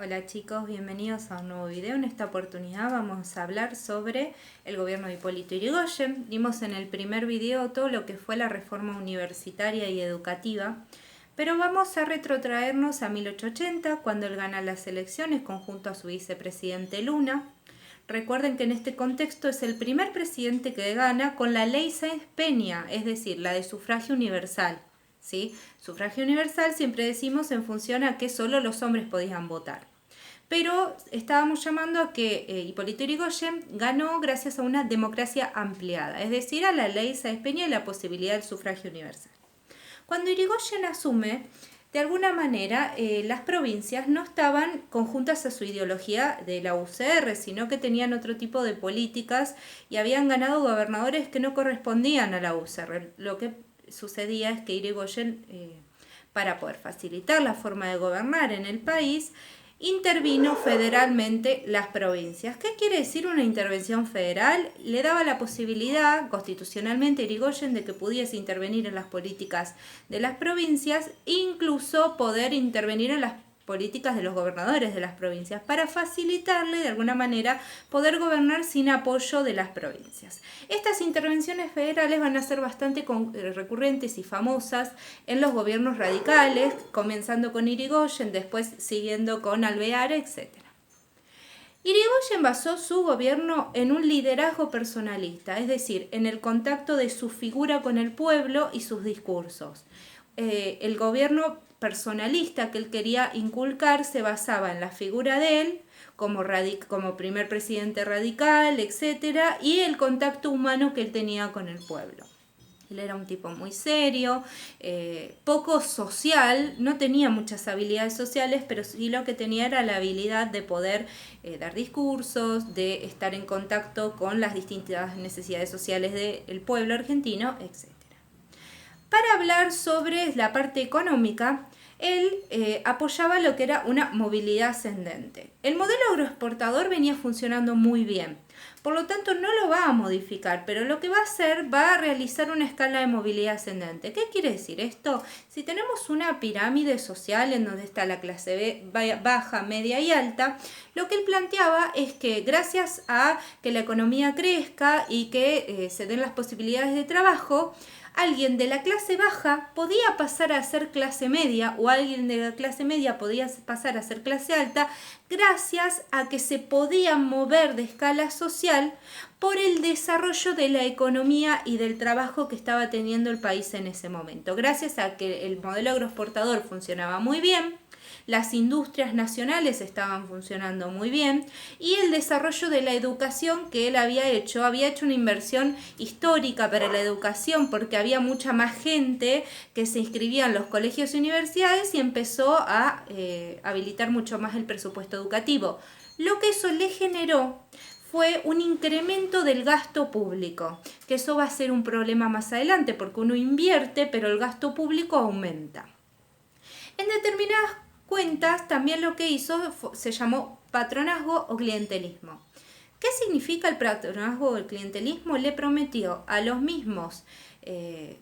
Hola chicos, bienvenidos a un nuevo video. En esta oportunidad vamos a hablar sobre el gobierno de Hipólito Yrigoyen. Vimos en el primer video todo lo que fue la reforma universitaria y educativa, pero vamos a retrotraernos a 1880, cuando él gana las elecciones junto a su vicepresidente Luna. Recuerden que en este contexto es el primer presidente que gana con la ley Sáenz Peña, es decir, la de sufragio universal. ¿Sí? Sufragio universal siempre decimos en función a que solo los hombres podían votar. Pero estábamos llamando a que Hipólito Yrigoyen ganó gracias a una democracia ampliada, es decir, a la ley Sáenz Peña y la posibilidad del sufragio universal. Cuando Yrigoyen asume, de alguna manera las provincias no estaban conjuntas a su ideología de la UCR, sino que tenían otro tipo de políticas y habían ganado gobernadores que no correspondían a la UCR. Lo que sucedía es que Yrigoyen, para poder facilitar la forma de gobernar en el país, intervino federalmente las provincias. ¿Qué quiere decir una intervención federal? Le daba la posibilidad constitucionalmente a Yrigoyen de que pudiese intervenir en las políticas de las provincias, incluso poder intervenir en las políticas de los gobernadores de las provincias, para facilitarle de alguna manera poder gobernar sin apoyo de las provincias. Estas intervenciones federales van a ser bastante recurrentes y famosas en los gobiernos radicales, comenzando con Yrigoyen, después siguiendo con Alvear, etc. Yrigoyen basó su gobierno en un liderazgo personalista, es decir, en el contacto de su figura con el pueblo y sus discursos. El gobierno personalista que él quería inculcar se basaba en la figura de él como primer presidente radical, etc., y el contacto humano que él tenía con el pueblo. Él era un tipo muy serio, poco social, no tenía muchas habilidades sociales, pero sí lo que tenía era la habilidad de poder dar discursos, de estar en contacto con las distintas necesidades sociales del pueblo argentino, etc. Para hablar sobre la parte económica, él apoyaba lo que era una movilidad ascendente. El modelo agroexportador venía funcionando muy bien, por lo tanto no lo va a modificar, pero lo que va a hacer va a realizar una escala de movilidad ascendente. ¿Qué quiere decir esto? Si tenemos una pirámide social en donde está la clase baja, media y alta, lo que él planteaba es que gracias a que la economía crezca y que se den las posibilidades de trabajo, alguien de la clase baja podía pasar a ser clase media o alguien de la clase media podía pasar a ser clase alta gracias a que se podían mover de escala social por el desarrollo de la economía y del trabajo que estaba teniendo el país en ese momento. Gracias a que el modelo agroexportador funcionaba muy bien, las industrias nacionales estaban funcionando muy bien y el desarrollo de la educación que él había hecho una inversión histórica para la educación porque había mucha más gente que se inscribía en los colegios y universidades y empezó a habilitar mucho más el presupuesto educativo. Lo que eso le generó fue un incremento del gasto público, que eso va a ser un problema más adelante porque uno invierte pero el gasto público aumenta. En determinadas cuentas también lo que hizo se llamó patronazgo o clientelismo. ¿Qué significa el patronazgo o el clientelismo? Le prometió a los mismos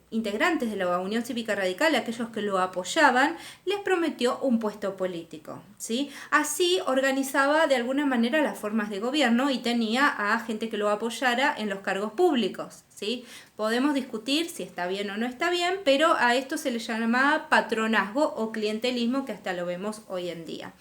integrantes de la Unión Cívica Radical, aquellos que lo apoyaban, les prometió un puesto político, ¿sí? Así organizaba de alguna manera las formas de gobierno y tenía a gente que lo apoyara en los cargos públicos, ¿sí? Podemos discutir si está bien o no está bien, pero a esto se le llamaba patronazgo o clientelismo, que hasta lo vemos hoy en día.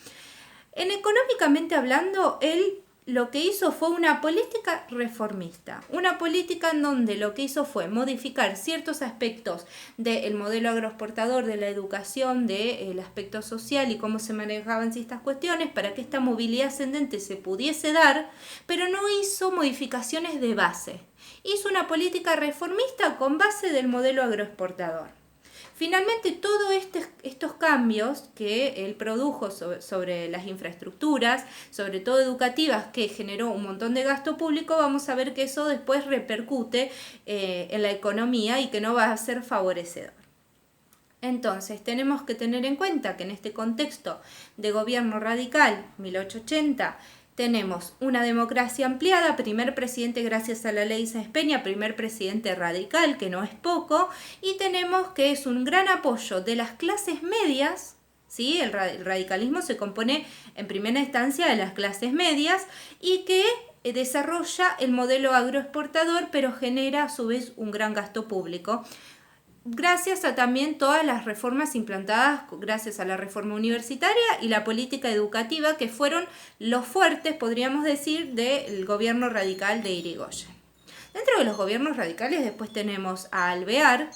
Económicamente hablando, él lo que hizo fue una política reformista, una política en donde lo que hizo fue modificar ciertos aspectos del modelo agroexportador, de la educación, del aspecto social y cómo se manejaban estas cuestiones para que esta movilidad ascendente se pudiese dar, pero no hizo modificaciones de base. Hizo una política reformista con base del modelo agroexportador. Finalmente, todos estos cambios que él produjo sobre las infraestructuras, sobre todo educativas, que generó un montón de gasto público, vamos a ver que eso después repercute en la economía y que no va a ser favorecedor. Entonces, tenemos que tener en cuenta que en este contexto de gobierno radical, 1880, tenemos una democracia ampliada, primer presidente gracias a la ley Sáenz Peña, primer presidente radical, que no es poco, y tenemos que es un gran apoyo de las clases medias, ¿sí? El radicalismo se compone en primera instancia de las clases medias y que desarrolla el modelo agroexportador, pero genera a su vez un gran gasto público. Gracias a también todas las reformas implantadas, gracias a la reforma universitaria y la política educativa, que fueron los fuertes, podríamos decir, del gobierno radical de Irigoyen. Dentro de los gobiernos radicales después tenemos a Alvear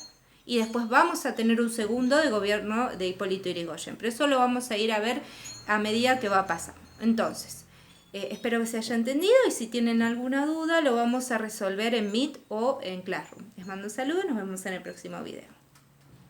y después vamos a tener un segundo de gobierno de Hipólito Yrigoyen, pero eso lo vamos a ir a ver a medida que va pasando. Entonces, espero que se haya entendido y si tienen alguna duda lo vamos a resolver en Meet o en Classroom. Les mando un saludo y nos vemos en el próximo video.